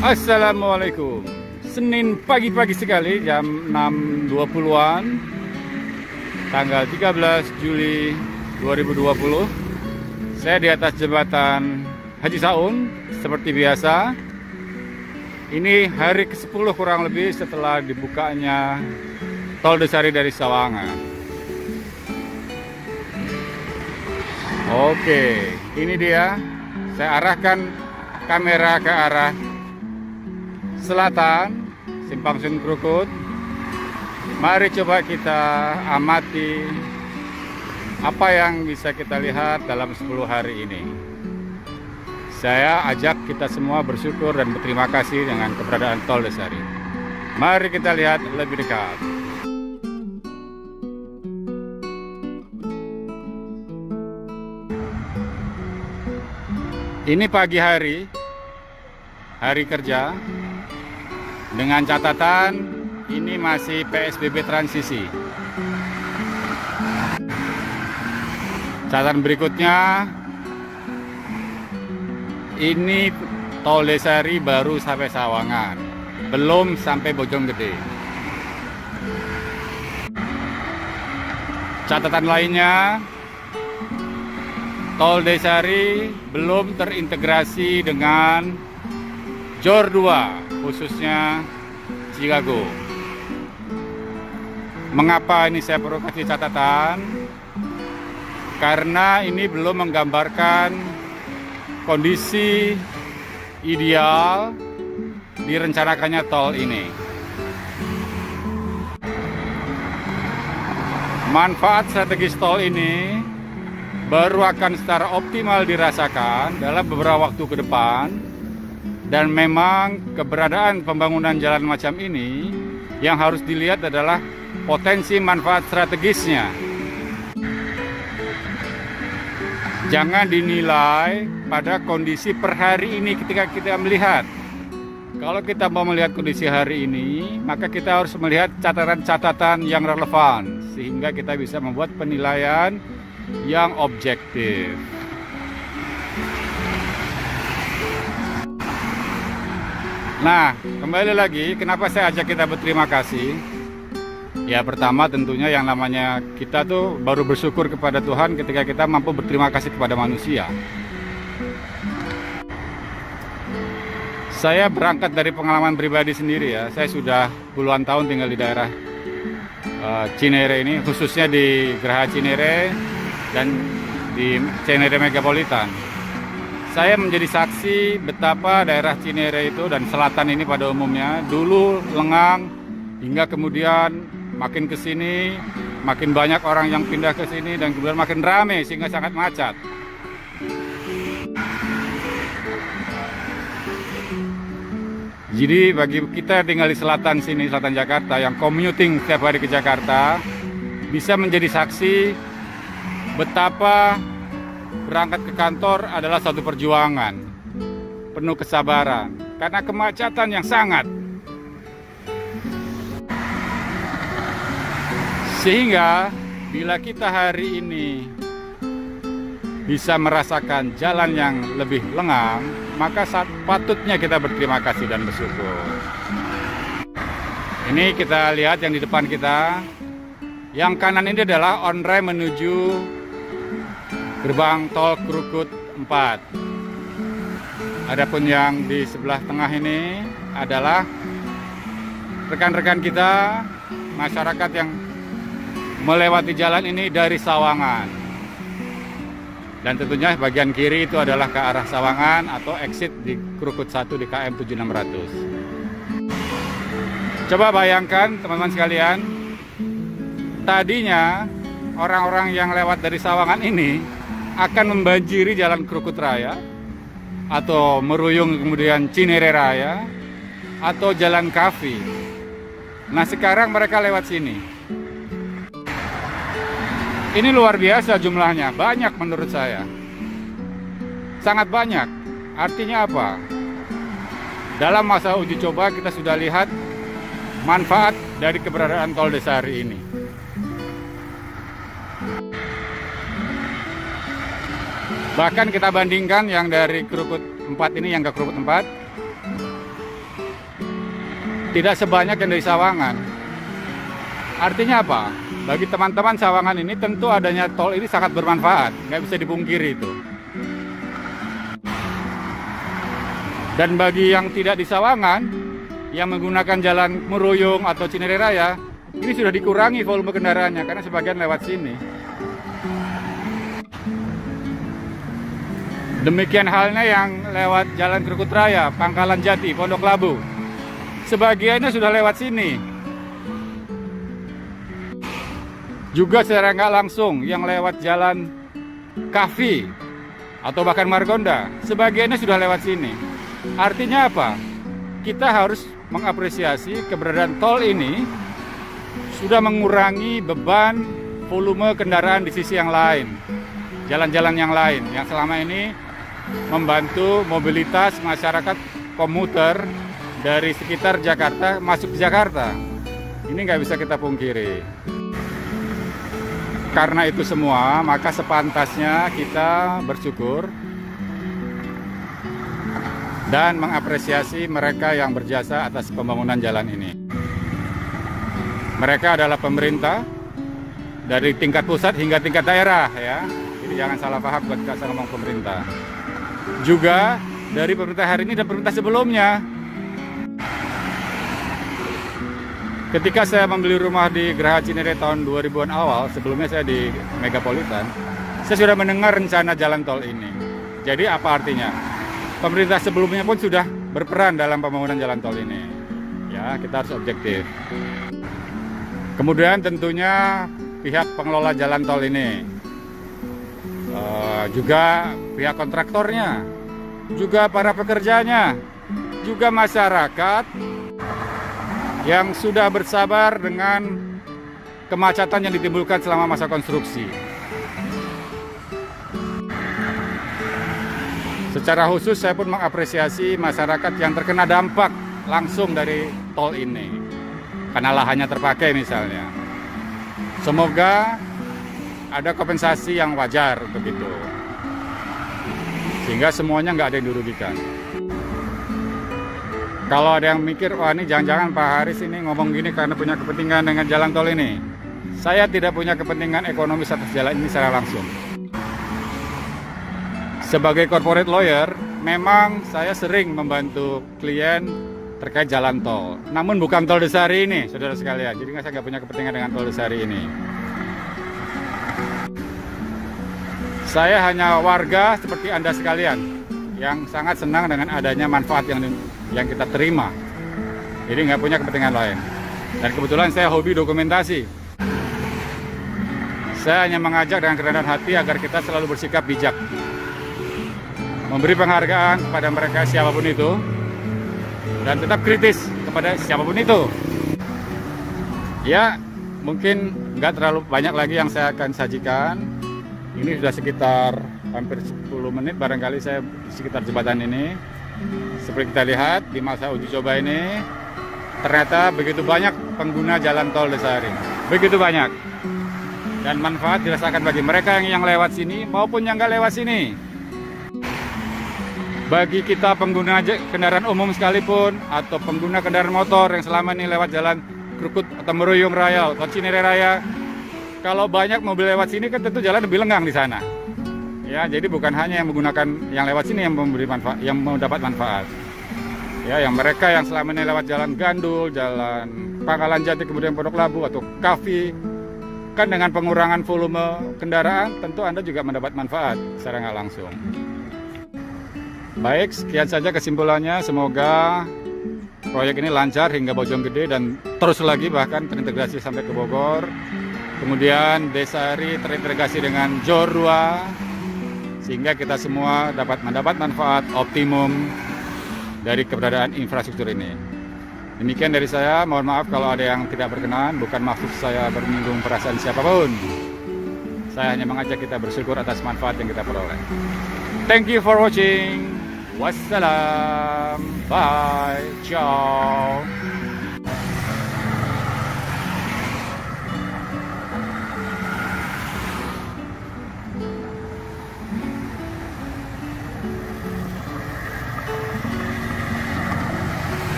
Assalamualaikum. Senin pagi-pagi sekali jam 6.20-an tanggal 13 Juli 2020. Saya di atas jembatan Haji Saun seperti biasa. Ini hari ke-10 kurang lebih setelah dibukanya Tol Desari dari Sawangan. Oke, ini dia. Saya arahkan kamera ke arah selatan, Simpang Sun Krukut. Mari coba kita amati apa yang bisa kita lihat dalam 10 hari ini. Saya ajak kita semua bersyukur dan berterima kasih dengan keberadaan Tol Desari. Mari kita lihat lebih dekat. Ini pagi hari kerja. Dengan catatan ini masih PSBB transisi. Catatan berikutnya, ini Tol Desari baru sampai Sawangan, belum sampai Bojonggede. Catatan lainnya, Tol Desari belum terintegrasi dengan JOR 2, khususnya Chicago. Mengapa ini saya perlu kasih catatan? Karena ini belum menggambarkan kondisi ideal direncanakannya tol ini. Manfaat strategis tol ini baru akan secara optimal dirasakan dalam beberapa waktu ke depan. Dan memang keberadaan pembangunan jalan macam ini yang harus dilihat adalah potensi manfaat strategisnya. Jangan dinilai pada kondisi per hari ini ketika kita melihat. Kalau kita mau melihat kondisi hari ini, maka kita harus melihat catatan-catatan yang relevan sehingga kita bisa membuat penilaian yang objektif. Nah, kembali lagi, kenapa saya ajak kita berterima kasih? Ya, pertama tentunya yang namanya kita tuh baru bersyukur kepada Tuhan ketika kita mampu berterima kasih kepada manusia. Saya berangkat dari pengalaman pribadi sendiri ya. Saya sudah puluhan tahun tinggal di daerah Cinere ini, khususnya di Geraha Cinere dan di Cinere Megapolitan. Saya menjadi saksi betapa daerah Cinere itu dan selatan ini pada umumnya dulu lengang hingga kemudian makin ke sini makin banyak orang yang pindah ke sini dan kemudian makin ramai sehingga sangat macet. Jadi bagi kita tinggal di selatan sini, selatan Jakarta yang commuting setiap hari ke Jakarta bisa menjadi saksi betapa berangkat ke kantor adalah satu perjuangan, penuh kesabaran, karena kemacetan yang sangat. Sehingga, bila kita hari ini bisa merasakan jalan yang lebih lengang, maka patutnya kita berterima kasih dan bersyukur. Ini kita lihat yang di depan kita. Yang kanan ini adalah on-ramp menuju Gerbang Tol Krukut 4. Adapun yang di sebelah tengah ini adalah rekan-rekan kita, masyarakat yang melewati jalan ini dari Sawangan. Dan tentunya bagian kiri itu adalah ke arah Sawangan atau exit di Krukut 1 di KM 7600. Coba bayangkan teman-teman sekalian, tadinya orang-orang yang lewat dari Sawangan ini akan membanjiri jalan Krukut Raya atau meruyung kemudian Cinere Raya atau jalan Kafi. Nah, sekarang mereka lewat sini. Ini luar biasa jumlahnya, banyak menurut saya. Sangat banyak. Artinya apa? Dalam masa uji coba kita sudah lihat manfaat dari keberadaan Tol Desari ini. Bahkan kita bandingkan yang dari Krukut 4 ini yang ke Krukut 4 tidak sebanyak yang dari Sawangan. Artinya apa? Bagi teman-teman Sawangan ini tentu adanya tol ini sangat bermanfaat, nggak bisa dipungkiri itu. Dan bagi yang tidak di Sawangan, yang menggunakan jalan Meruyung atau Cinere Raya, ini sudah dikurangi volume kendaraannya karena sebagian lewat sini. Demikian halnya yang lewat Jalan Krukut Raya, Pangkalan Jati, Pondok Labu. Sebagiannya sudah lewat sini. Juga secara nggak langsung yang lewat Jalan Kafi atau bahkan Margonda, sebagiannya sudah lewat sini. Artinya apa? Kita harus mengapresiasi keberadaan tol ini sudah mengurangi beban volume kendaraan di sisi yang lain. Jalan-jalan yang lain yang selama ini membantu mobilitas masyarakat komuter dari sekitar Jakarta masuk ke Jakarta. Ini nggak bisa kita pungkiri. Karena itu semua, maka sepantasnya kita bersyukur dan mengapresiasi mereka yang berjasa atas pembangunan jalan ini. Mereka adalah pemerintah dari tingkat pusat hingga tingkat daerah, ya. Jadi jangan salah paham ketika saya ngomong pemerintah. Juga dari pemerintah hari ini dan pemerintah sebelumnya. Ketika saya membeli rumah di Geraha Cinere tahun 2000-an awal, sebelumnya saya di Megapolitan, saya sudah mendengar rencana jalan tol ini. Jadi apa artinya? Pemerintah sebelumnya pun sudah berperan dalam pembangunan jalan tol ini. Ya, kita harus objektif. Kemudian tentunya pihak pengelola jalan tol ini, juga pihak kontraktornya, juga para pekerjanya, juga masyarakat yang sudah bersabar dengan kemacetan yang ditimbulkan selama masa konstruksi. Secara khusus saya pun mengapresiasi masyarakat yang terkena dampak langsung dari tol ini, karena lahannya terpakai misalnya. Semoga ada kompensasi yang wajar untuk itu, sehingga semuanya nggak ada yang dirugikan. Kalau ada yang mikir, wah ini jangan-jangan Pak Haris ini ngomong gini karena punya kepentingan dengan jalan tol ini. Saya tidak punya kepentingan ekonomis atas jalan ini secara langsung. Sebagai corporate lawyer, memang saya sering membantu klien terkait jalan tol. Namun bukan tol Desari ini, saudara sekalian. Jadi saya nggak punya kepentingan dengan tol Desari ini. Saya hanya warga seperti Anda sekalian yang sangat senang dengan adanya manfaat yang kita terima. Jadi nggak punya kepentingan lain. Dan kebetulan saya hobi dokumentasi. Saya hanya mengajak dengan kerendahan hati agar kita selalu bersikap bijak, memberi penghargaan kepada mereka siapapun itu, dan tetap kritis kepada siapapun itu. Ya, mungkin nggak terlalu banyak lagi yang saya akan sajikan. Ini sudah sekitar hampir 10 menit barangkali saya di sekitar jembatan ini. Seperti kita lihat di masa uji coba ini, ternyata begitu banyak pengguna jalan tol Desari. Begitu banyak. Dan manfaat dirasakan bagi mereka yang lewat sini maupun yang nggak lewat sini. Bagi kita pengguna kendaraan umum sekalipun, atau pengguna kendaraan motor yang selama ini lewat jalan Krukut atau Meruyung Raya atau Cinere Raya, kalau banyak mobil lewat sini kan tentu jalan lebih lengang di sana. Ya, jadi bukan hanya yang menggunakan yang lewat sini yang memberi manfaat, yang mendapat manfaat. Ya, yang mereka yang selama ini lewat jalan Gandul, jalan Pangkalan Jati, kemudian Pondok Labu atau Kafi, kan dengan pengurangan volume kendaraan, tentu Anda juga mendapat manfaat secara nggak langsung. Baik, sekian saja kesimpulannya. Semoga proyek ini lancar hingga Bojonggede dan terus lagi bahkan terintegrasi sampai ke Bogor. Kemudian Desari terintegrasi dengan Jorua, sehingga kita semua dapat mendapat manfaat optimum dari keberadaan infrastruktur ini. Demikian dari saya, mohon maaf kalau ada yang tidak berkenan, bukan maksud saya menyinggung perasaan siapapun. Saya hanya mengajak kita bersyukur atas manfaat yang kita peroleh. Thank you for watching. Wassalam. Bye. Ciao.